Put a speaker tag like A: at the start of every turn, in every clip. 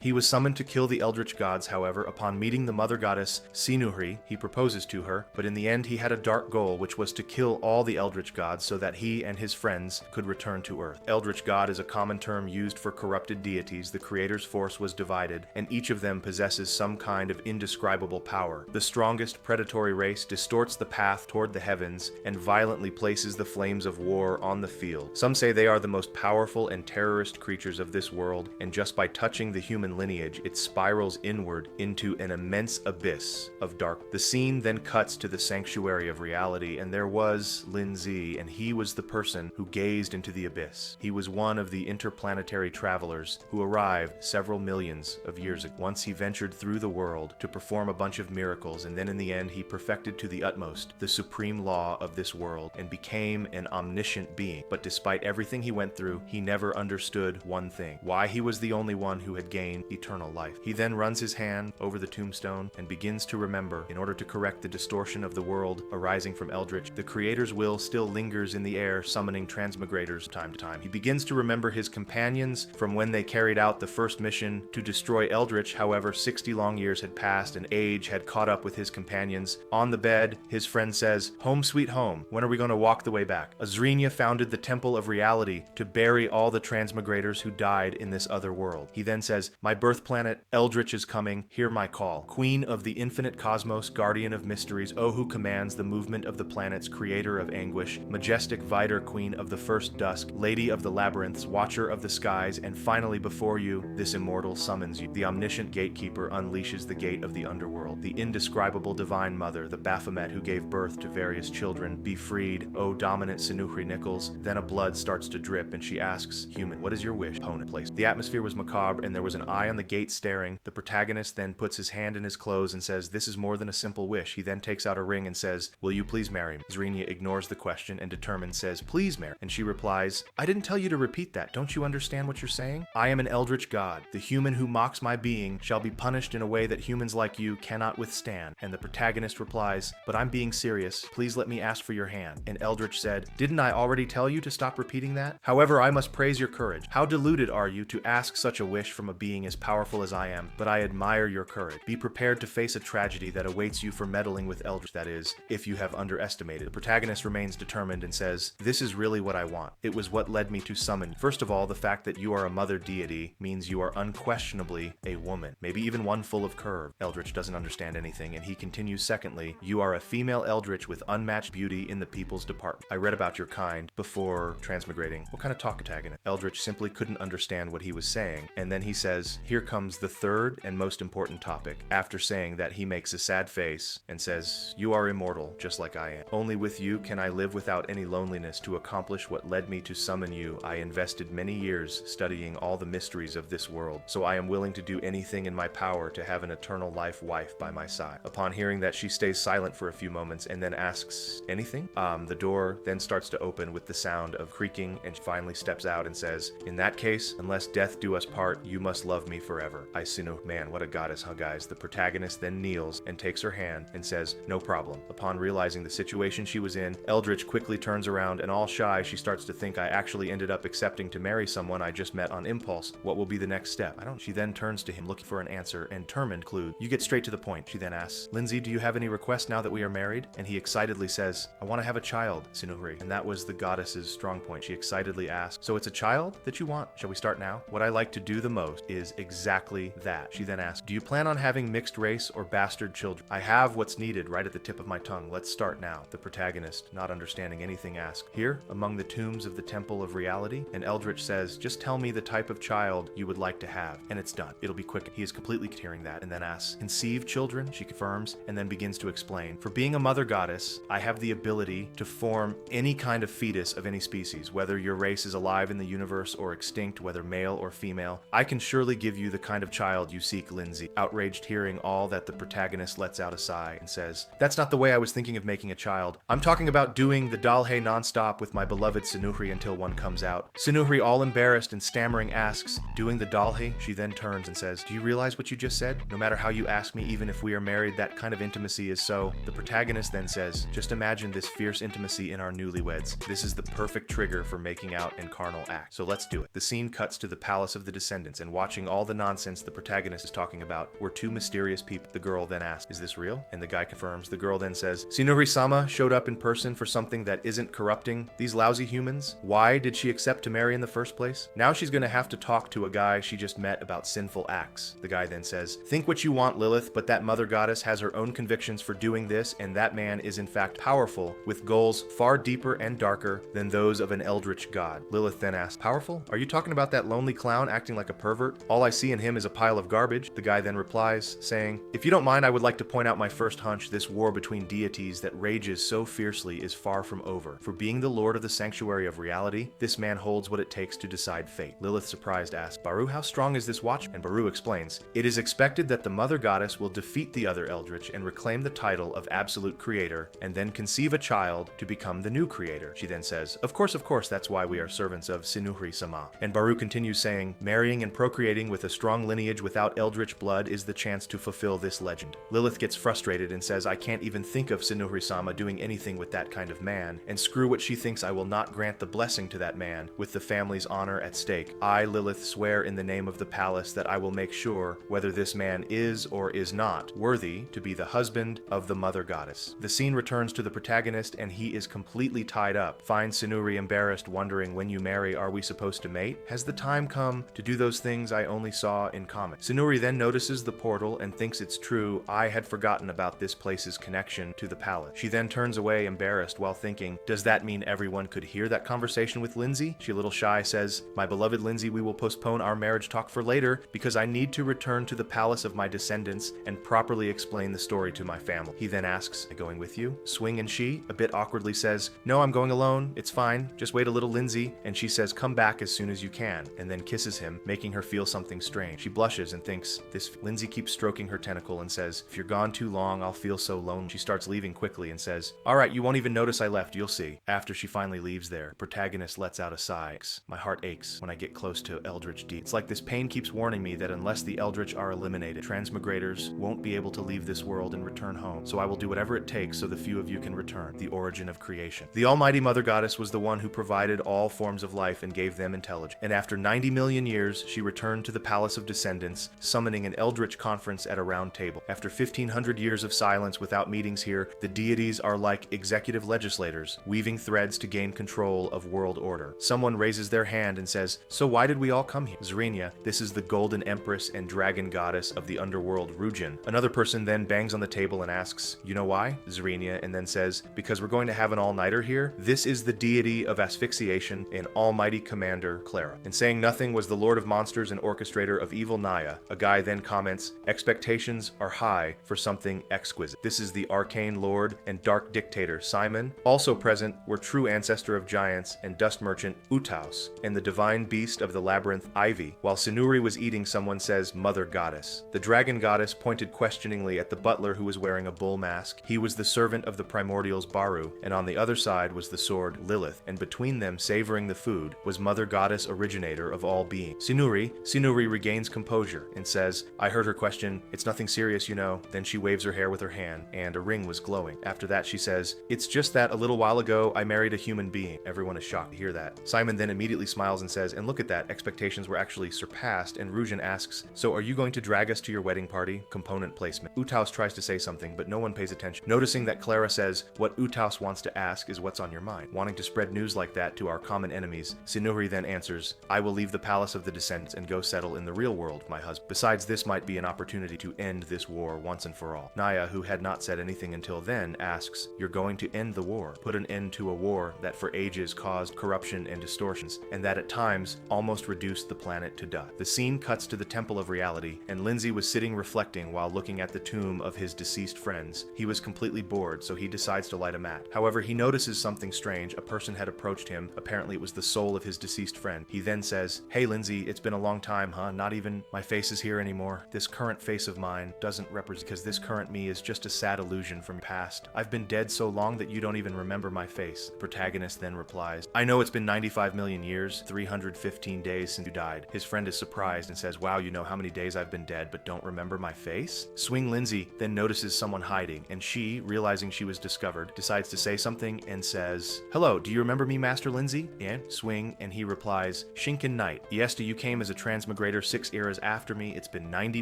A: He was summoned to kill the Eldritch gods, however, upon meeting the mother goddess Sinuhri, he proposes to her, but in the end he had a dark goal, which was to kill all the Eldritch gods so that he and his friends could return to Earth. Eldritch god is a common term used for corrupted deities. The creator's force was divided, and each of them possesses some kind of indescribable power. The strongest predatory race distorts the path toward the heavens and violently places the flames of war on the field. Some say they are the most powerful and terrorist creatures of this world, and just by touching the human lineage, it spirals inward into an immense abyss of dark. The scene then cuts to the sanctuary of reality, and there was Lindsay, and he was the person who gazed into the abyss. He was one of the interplanetary travelers who arrived several millions of years ago. Once he ventured through the world to perform a bunch of miracles, and then in the end he perfected to the utmost the supreme law of this world and became an omniscient being. But despite everything he went through, he never understood one thing: why he was the only one who had gained eternal life. He then runs his hand over the tombstone and begins to remember. In order to correct the distortion of the world arising from Eldritch, the creator's will still lingers in the air, summoning transmigrators time to time. He begins to remember his companions from when they carried out the first mission to destroy Eldritch. However, 60 long years had passed and age had caught up with his companions. On the bed, his friend says, "Home sweet home, when are we going to walk the way back?" Azrenia founded the Temple of Reality to bury all the transmigrators who died in this other world. He then says, "My birth planet, Eldritch is coming, hear my call. Queen of the infinite cosmos, guardian of mysteries, O who commands the movement of the planets, creator of anguish, majestic Vider, queen of the first dusk, lady of the labyrinths, watcher of the skies, and finally before you, this immortal summons you. The omniscient gatekeeper unleashes the gate of the underworld. The indescribable divine mother, the Baphomet who gave birth to various children, be freed, O dominant Sinuhri Nichols." Then a blood starts to drip and she asks, "Human, what is your wish?" Opponent place. The atmosphere was macabre and there was an eye on the gate staring. The protagonist then puts his hand in his clothes and says, "This is more than a simple wish." He then takes out a ring and says, "Will you please marry me?" Zrenia ignores the question and determined says, "Please marry." And she replies, "I didn't tell you to repeat that. Don't you understand what you're saying? I am an Eldritch god. The human who mocks my being shall be punished in a way that humans like you cannot withstand." And the protagonist replies, "But I'm being serious. Please let me ask for your hand." And Eldritch said, "Didn't I already tell you to stop repeating that? However, I must praise your courage. How deluded are you to ask such a wish from a being as powerful as I am, but I admire your courage. Be prepared to face a tragedy that awaits you for meddling with Eldritch, that is, if you have underestimated." The protagonist remains determined and says, "This is really what I want. It was what led me to summon. First of all, the fact that you are a mother deity means you are unquestionably a woman, maybe even one full of curve." Eldritch doesn't understand anything, and he continues, "Secondly, you are a female Eldritch with unmatched beauty in the people's department. I read about your kind before transmigrating." What kind of talk protagonist? Eldritch simply couldn't understand what he was saying, and then he says, "Here comes the third and most important topic." After saying that, he makes a sad face and says, "You are immortal, just like I am. Only with you can I live without any loneliness. To accomplish what led me to summon you, I invested many years studying all the mysteries of this world, so I am willing to do anything in my power to have an eternal life wife by my side." Upon hearing that, she stays silent for a few moments and then asks, "Anything?" The door then starts to open with the sound of creaking, and she finally steps out and says, "In that case, unless death do us part, you must love me forever. I Sinu." Man, what a goddess, huh guys? The protagonist then kneels and takes her hand and says, "No problem." Upon realizing the situation she was in, Eldritch quickly turns around and all shy, she starts to think, "I actually ended up accepting to marry someone I just met on impulse. What will be the next step?" She then turns to him looking for an answer and determined conclude, "You get straight to the point." She then asks, "Lindsay, do you have any requests now that we are married?" And he excitedly says, "I want to have a child, Sinuhri." And that was the goddess's strong point. She excitedly asked, "So it's a child that you want? Shall we start now?" "What I like to do the most is exactly that." She then asked, "Do you plan on having mixed race or bastard children?" "I have what's needed right at the tip of my tongue. Let's start now." The protagonist, not understanding anything, asked, "Here, among the tombs of the Temple of Reality?" And Eldritch says, "Just tell me the type of child you would like to have, and it's done. It'll be quick." He is completely hearing that, and then asks, "Conceive children?" She confirms, and then begins to explain, "For being a mother goddess, I have the ability to form any kind of fetus of any species, whether your race is alive in the universe or extinct, whether male or female. I can surely give you the kind of child you seek, Lindsay." Outraged hearing all that, the protagonist lets out a sigh and says, "That's not the way I was thinking of making a child. I'm talking about doing the Dalhe nonstop with my beloved Sinuhri until one comes out." Sinuhri, all embarrassed and stammering, asks, "Doing the Dalhe?" She then turns and says, "Do you realize what you just said? No matter how you ask me, even if we are married, that kind of intimacy is so." The protagonist then says, "Just imagine this fierce intimacy in our newlyweds. This is the perfect trigger for making out and carnal act. So let's do it." The scene cuts to the palace of the descendants, and watching all the nonsense the protagonist is talking about were two mysterious people. The girl then asks, is this real? And the guy confirms. The girl then says, Sinuri-sama showed up in person for something that isn't corrupting these lousy humans. Why did she accept to marry in the first place? Now she's gonna have to talk to a guy she just met about sinful acts. The guy then says, think what you want, Lilith, but that mother goddess has her own convictions for doing this, and that man is in fact powerful, with goals far deeper and darker than those of an eldritch god. Lilith then asks, powerful? Are you talking about that lonely clown acting like a pervert? All I see in him is a pile of garbage. The guy then replies, saying, if you don't mind, I would like to point out my first hunch. This war between deities that rages so fiercely is far from over. For being the lord of the sanctuary of reality, this man holds what it takes to decide fate. Lilith, surprised, asks, Baru, how strong is this watch? And Baru explains, it is expected that the mother goddess will defeat the other eldritch and reclaim the title of absolute creator, and then conceive a child to become the new creator. She then says, of course, that's why we are servants of Sinuhri-sama. And Baru continues saying, marrying and procreating with a strong lineage without eldritch blood is the chance to fulfill this legend. Lilith gets frustrated and says, I can't even think of Sinuhri-sama doing anything with that kind of man, and screw what she thinks I will not grant the blessing to that man with the family's honor at stake. I, Lilith, swear in the name of the palace that I will make sure whether this man is or is not worthy to be the husband of the mother goddess. The scene returns to the protagonist and he is completely tied up. Finds Sinuri embarrassed, wondering, when you marry, are we supposed to mate? Has the time come to do those things I only saw in comics? Sinuri then notices the portal and thinks it's true. I had forgotten about this place's connection to the palace. She then turns away embarrassed while thinking, does that mean everyone could hear that conversation with Lindsay? She, a little shy, says, my beloved Lindsay, we will postpone our marriage talk for later because I need to return to the palace of my descendants and properly explain the story to my family. He then asks, am I going with you? Swing and she, a bit awkwardly, says, no, I'm going alone. It's fine. Just wait a little, Lindsay. And she says, come back as soon as you can, and then kisses him, making her feel something strange. She blushes and thinks, this. Lindsay keeps stroking her tentacle and says, if you're gone too long, I'll feel so lonely. She starts leaving quickly and says, all right, you won't even notice I left. You'll see. After she finally leaves there, protagonist lets out a sigh. My heart aches when I get close to Eldritch D. It's like this pain keeps warning me that unless the Eldritch are eliminated, transmigrators won't be able to leave this world and return home. So I will do whatever it takes so the few of you can return. The origin of creation. The almighty mother goddess was the one who provided all forms of life and gave them intelligence. And after 90 million years, she returned to the palace of descendants, summoning an Eldrich Conference at a round table. After 1500 years of silence without meetings here, the deities are like executive legislators, weaving threads to gain control of world order. Someone raises their hand and says, so why did we all come here? Zrenia, this is the golden empress and dragon goddess of the underworld Rujin. Another person then bangs on the table and asks, you know why? Zrenia, and then says, because we're going to have an all-nighter here. This is the deity of asphyxiation and almighty commander Clara. And saying nothing was the lord of monsters and orchestrator of evil Naya. A guy then comments, expectations are high for something exquisite. This is the arcane lord and dark dictator Simon. Also present were true ancestor of giants and dust merchant Utaus, and the divine beast of the labyrinth Ivy. While Sinuri was eating, someone says, mother goddess. The dragon goddess pointed questioningly at the butler who was wearing a bull mask. He was the servant of the primordials Baru, and on the other side was the sword Lilith, and between them, savoring the food, was mother goddess originator of all being. Sinuri regains composure and says, I heard her question, it's nothing serious, you know. Then she waves her hair with her hand, and a ring was glowing. After that she says, it's just that a little while ago I married a human being. Everyone is shocked to hear that. Simon then immediately smiles and says, and look at that, expectations were actually surpassed, and Rujin asks, so are you going to drag us to your wedding party? Component placement. Utaus tries to say something, but no one pays attention. Noticing that Clara says, what Utaus wants to ask is what's on your mind. Wanting to spread news like that to our common enemies, Sinuri then answers, I will leave the palace of the descendants and go settle in the real world, my husband. Besides, this might be an opportunity to end this war once and for all. Naya, who had not said anything until then, asks, you're going to end the war, put an end to a war that for ages caused corruption and distortions, and that at times almost reduced the planet to dust. The scene cuts to the Temple of Reality, and Lindsay was sitting reflecting while looking at the tomb of his deceased friends. He was completely bored, so he decides to light a match. However, he notices something strange. A person had approached him. Apparently it was the soul of his deceased friend. He then says, hey Lindsay, it's been a long time, huh? Not even my face is here anymore. This current face of mine doesn't represent, because this current me is just a sad illusion from your past. I've been dead so long that you don't even remember my face. The protagonist then replies, I know it's been 95 million years, 315 days since you died. His friend is surprised and says, wow, you know how many days I've been dead but don't remember my face? Swing Lindsay then notices someone hiding, and she, realizing she was discovered, decides to say something and says, hello, do you remember me, Master Lindsay? And Swing, and he replies, Shinken Knight. Yes, you came as a transmigrator greater 6 eras after me. It's been 90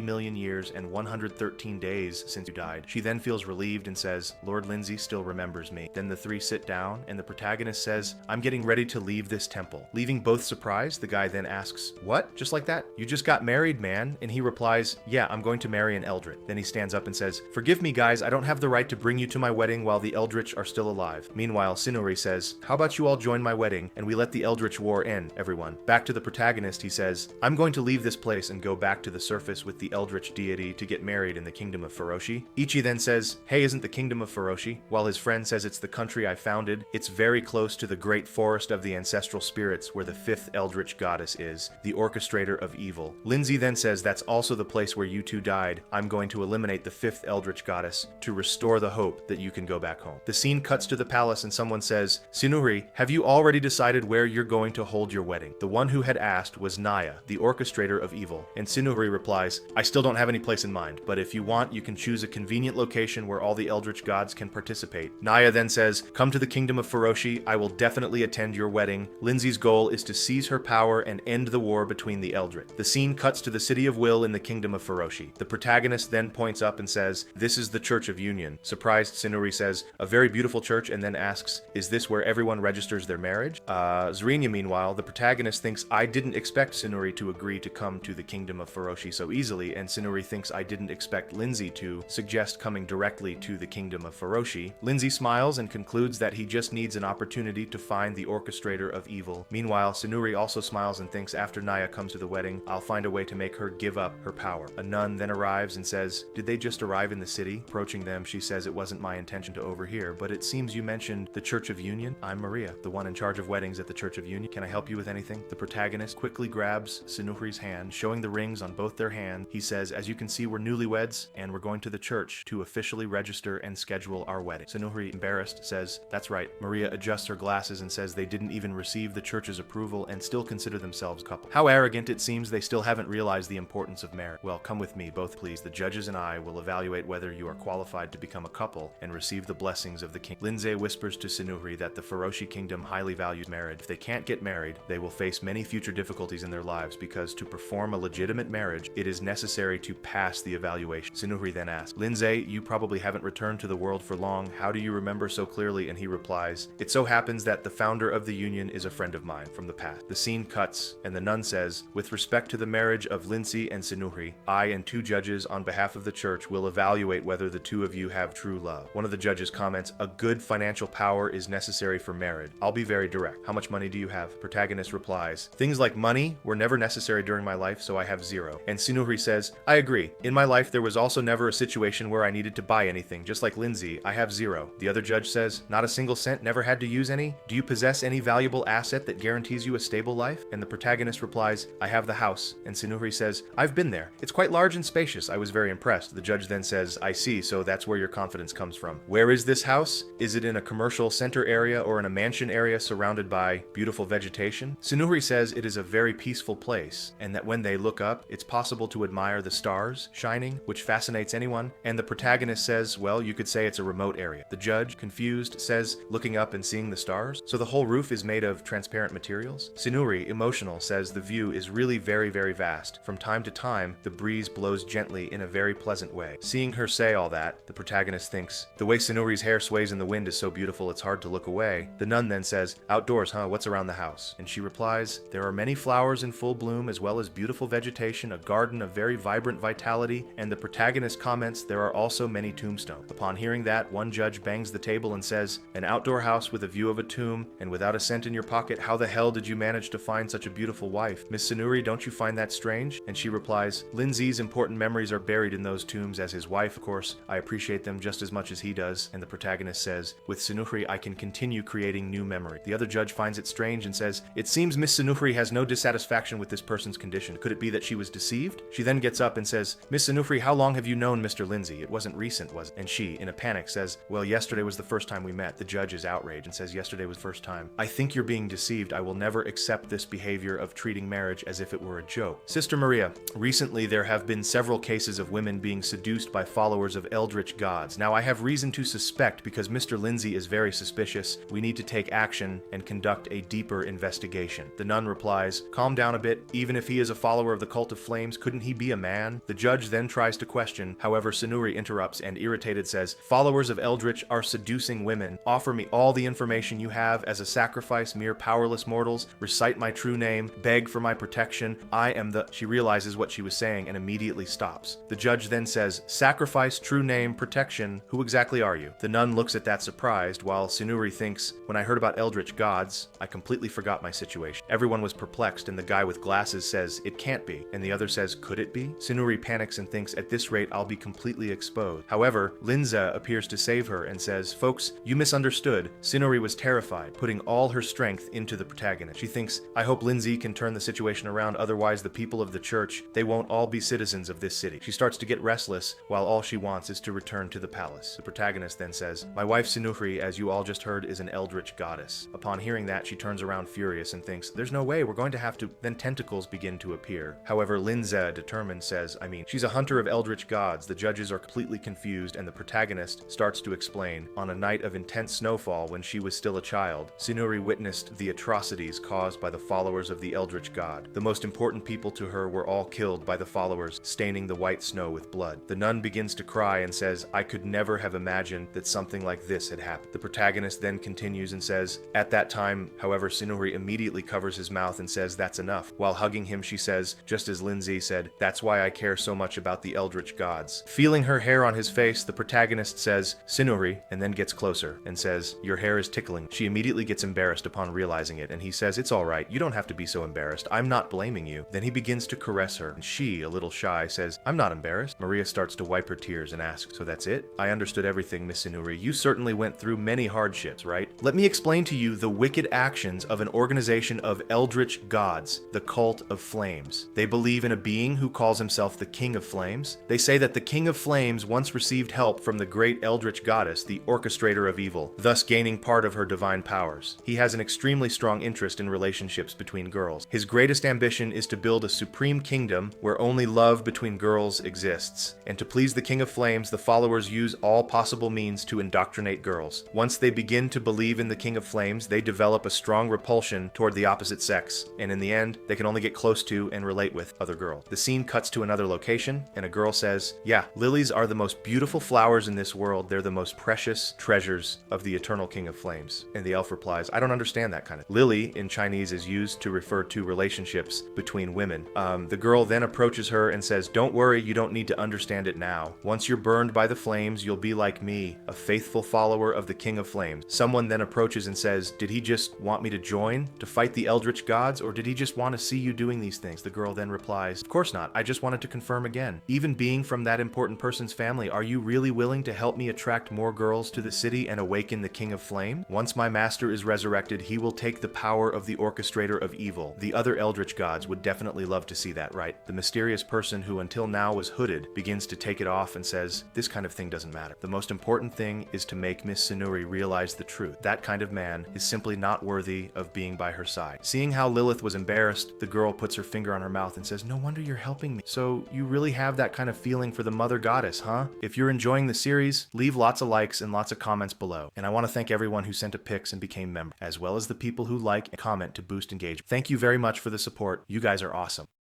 A: million years and 113 days since you died. She then feels relieved and says, Lord Lindsay still remembers me. Then the three sit down, and the protagonist says, I'm getting ready to leave this temple. Leaving both surprised, the guy then asks, what? Just like that? You just got married, man? And he replies, yeah, I'm going to marry an Eldritch. Then he stands up and says, forgive me, guys, I don't have the right to bring you to my wedding while the Eldritch are still alive. Meanwhile, Sinuri says, how about you all join my wedding and we let the Eldritch War end, everyone? Back to the protagonist, he says, I'm going to leave this place and go back to the surface with the Eldritch deity to get married in the kingdom of Feroshi. Ichi then says, hey, isn't the kingdom of Feroshi? While his friend says it's the country I founded, it's very close to the great forest of the ancestral spirits where the fifth Eldritch goddess is, the orchestrator of evil. Lindsay then says that's also the place where you two died. I'm going to eliminate the fifth Eldritch goddess to restore the hope that you can go back home. The scene cuts to the palace and someone says, Sinuri, have you already decided where you're going to hold your wedding? The one who had asked was Naya, the orchestrator of evil, and Sinuri replies, I still don't have any place in mind, but if you want, you can choose a convenient location where all the Eldritch gods can participate. Naya then says, come to the kingdom of Feroshi, I will definitely attend your wedding. Lindsay's goal is to seize her power and end the war between the Eldritch. The scene cuts to the city of Will in the kingdom of Feroshi. The protagonist then points up and says, this is the Church of Union. Surprised, Sinuri says, a very beautiful church, and then asks, is this where everyone registers their marriage? Zrinya, meanwhile, the protagonist thinks, I didn't expect Sinuri to agree to come to the kingdom of Feroshi so easily, and Sinuri thinks I didn't expect Lindsay to suggest coming directly to the kingdom of Feroshi. Lindsay smiles and concludes that he just needs an opportunity to find the orchestrator of evil. Meanwhile, Sinuri also smiles and thinks after Naya comes to the wedding, I'll find a way to make her give up her power. A nun then arrives and says, did they just arrive in the city? Approaching them, she says, it wasn't my intention to overhear, but it seems you mentioned the Church of Union. I'm Maria, the one in charge of weddings at the Church of Union. Can I help you with anything? The protagonist quickly grabs Sinuri's hand, showing the rings on both their hands. He says, as you can see, we're newlyweds, and we're going to the church to officially register and schedule our wedding. Sinuri, embarrassed, says, that's right. Maria adjusts her glasses and says they didn't even receive the church's approval and still consider themselves a couple. How arrogant it seems they still haven't realized the importance of marriage. Well, come with me, both please. The judges and I will evaluate whether you are qualified to become a couple and receive the blessings of the king. Lindsay whispers to Sinuri that the Feroshi kingdom highly values marriage. If they can't get married, they will face many future difficulties in their lives because to perform a legitimate marriage, it is necessary to pass the evaluation. Sinuri then asks, Lindsay, you probably haven't returned to the world for long. How do you remember so clearly? And he replies, it so happens that the founder of the union is a friend of mine from the past. The scene cuts, and the nun says, with respect to the marriage of Lindsay and Sinuri, I and two judges on behalf of the church will evaluate whether the two of you have true love. One of the judges comments, a good financial power is necessary for marriage. I'll be very direct. How much money do you have? Protagonist replies, things like money were never necessary during my life, so I have zero. And Sinuri says, I agree. In my life, there was also never a situation where I needed to buy anything, just like Lindsay. I have zero. The other judge says, not a single cent, never had to use any? Do you possess any valuable asset that guarantees you a stable life? And the protagonist replies, I have the house. And Sinuri says, I've been there. It's quite large and spacious. I was very impressed. The judge then says, I see, so that's where your confidence comes from. Where is this house? Is it in a commercial center area or in a mansion area surrounded by beautiful vegetation? Sinuri says it is a very peaceful place, and that when they look up, it's possible to admire the stars shining, which fascinates anyone. And the protagonist says, well, you could say it's a remote area. The judge, confused, says, looking up and seeing the stars, so the whole roof is made of transparent materials? Sinuri, emotional, says the view is really very, very vast. From time to time, the breeze blows gently in a very pleasant way. Seeing her say all that, the protagonist thinks, the way Sinuri's hair sways in the wind is so beautiful it's hard to look away. The nun then says, outdoors, huh? What's around the house? And she replies, there are many flowers in full bloom as well as beautiful vegetation, a garden of very vibrant vitality, and the protagonist comments, there are also many tombstones. Upon hearing that, one judge bangs the table and says, an outdoor house with a view of a tomb and without a cent in your pocket, how the hell did you manage to find such a beautiful wife? Miss Sinuri, don't you find that strange? And she replies, Lindsay's important memories are buried in those tombs as his wife, of course. I appreciate them just as much as he does. And the protagonist says, with Sinuri, I can continue creating new memory. The other judge finds it strange and says, it seems Miss Sinuri has no dissatisfaction with this person's condition. Could it be that she was deceived? She then gets up and says, Miss Sinuri, how long have you known Mr. Lindsay? It wasn't recent, was it? And she, in a panic, says, well, yesterday was the first time we met. The judge is outraged and says, yesterday was the first time. I think you're being deceived. I will never accept this behavior of treating marriage as if it were a joke. Sister Maria, recently there have been several cases of women being seduced by followers of Eldritch gods. Now I have reason to suspect because Mr. Lindsay is very suspicious. We need to take action and conduct a deeper investigation. The nun replies, calm down a bit. Even if he is a follower of the cult of flames, couldn't he be a man? The judge then tries to question, however Sunuri interrupts and irritated says, followers of Eldrich are seducing women. Offer me all the information you have as a sacrifice, mere powerless mortals. Recite my true name, beg for my protection. I am the... She realizes what she was saying and immediately stops. The judge then says, sacrifice, true name, protection. Who exactly are you? The nun looks at that surprised, while Sunuri thinks, when I heard about Eldritch gods, I completely forgot my situation. Everyone was perplexed, and the guy with glasses says, it can't be, and the other says, could it be? Sunuri panics and thinks, at this rate, I'll be completely exposed. However, Linza appears to save her and says, folks, you misunderstood. Sunuri was terrified, putting all her strength into the protagonist. She thinks, I hope Lindsay can turn the situation around, otherwise the people of the church, they won't all be citizens of this city. She starts to get restless, while all she wants is to return to the palace. The protagonist then says, my wife Sunuri, as you all just heard, is an Eldritch goddess. Upon hearing that, she turns around furious and thinks, there's no way, we're going to have to... Then tentacles begin to appear. However, Linza, determined, says, she's a hunter of Eldritch gods. The judges are completely confused, and the protagonist starts to explain. On a night of intense snowfall when she was still a child, Sunuri witnessed the atrocities caused by the followers of the Eldritch god. The most important people to her were all killed by the followers, staining the white snow with blood. The nun begins to cry and says, I could never have imagined that something like this had happened. The protagonist then continues and says, at that time, however, Sunuri immediately covers his mouth and says, that's enough. While hugging him, she says, just as Lindsay said, that's why I care so much about the Eldritch gods. Feeling her hair on his face, the protagonist says, Sunuri, and then gets closer and says, your hair is tickling. She immediately gets embarrassed upon realizing it, and he says, it's all right. You don't have to be so embarrassed. I'm not blaming you. Then he begins to caress her, and she, a little shy, says, I'm not embarrassed. Maria starts to wipe her tears and asks, so that's it? I understood everything, Miss Sunuri. You certainly went through many hardships, right? Let me explain to you the wicked actions of an organization of Eldritch gods, the cult of flames. They believe in a being who calls himself the King of Flames. They say that the King of Flames once received help from the great Eldritch goddess, the orchestrator of evil, thus gaining part of her divine powers. He has an extremely strong interest in relationships between girls. His greatest ambition is to build a supreme kingdom where only love between girls exists. And to please the King of Flames, the followers use all possible means to indoctrinate girls. Once they begin to believe in the King of Flames, they develop a strong repulsion toward the opposite sex, and in the end, they can only get close to and relate with other girls. The scene cuts to another location, and a girl says, yeah, lilies are the most beautiful flowers in this world. They're the most precious treasures of the eternal King of Flames. And the elf replies, I don't understand that kind of. Lily in Chinese is used to refer to relationships between women. The girl then approaches her and says, don't worry, you don't need to understand it now. Once you're burned by the flames, you'll be like me, a faithful follower of the King of Flames. Someone then approaches and says, did he just want me to join to fight the Eldritch gods, or did he just want to see you doing these things? The girl then replies, of course not. I just wanted to confirm again. Even being from that important person's family, are you really willing to help me attract more girls to the city and awaken the King of Flame? Once my master is resurrected, he will take the power of the orchestrator of evil. The other Eldritch gods would definitely love to see that, right? The mysterious person who until now was hooded begins to take it off and says, this kind of thing doesn't matter. The most important thing is to make Miss Sunuri realize the truth. That kind of man is simply not worthy of being by her side. Seeing how Lilith was embarrassed, the girl puts her finger on her mouth and says, no wonder you're helping me. So you really have that kind of feeling for the mother goddess, huh? If you're enjoying the series, leave lots of likes and lots of comments below. And I want to thank everyone who sent a pics and became members, as well as the people who like and comment to boost engagement. Thank you very much for the support. You guys are awesome.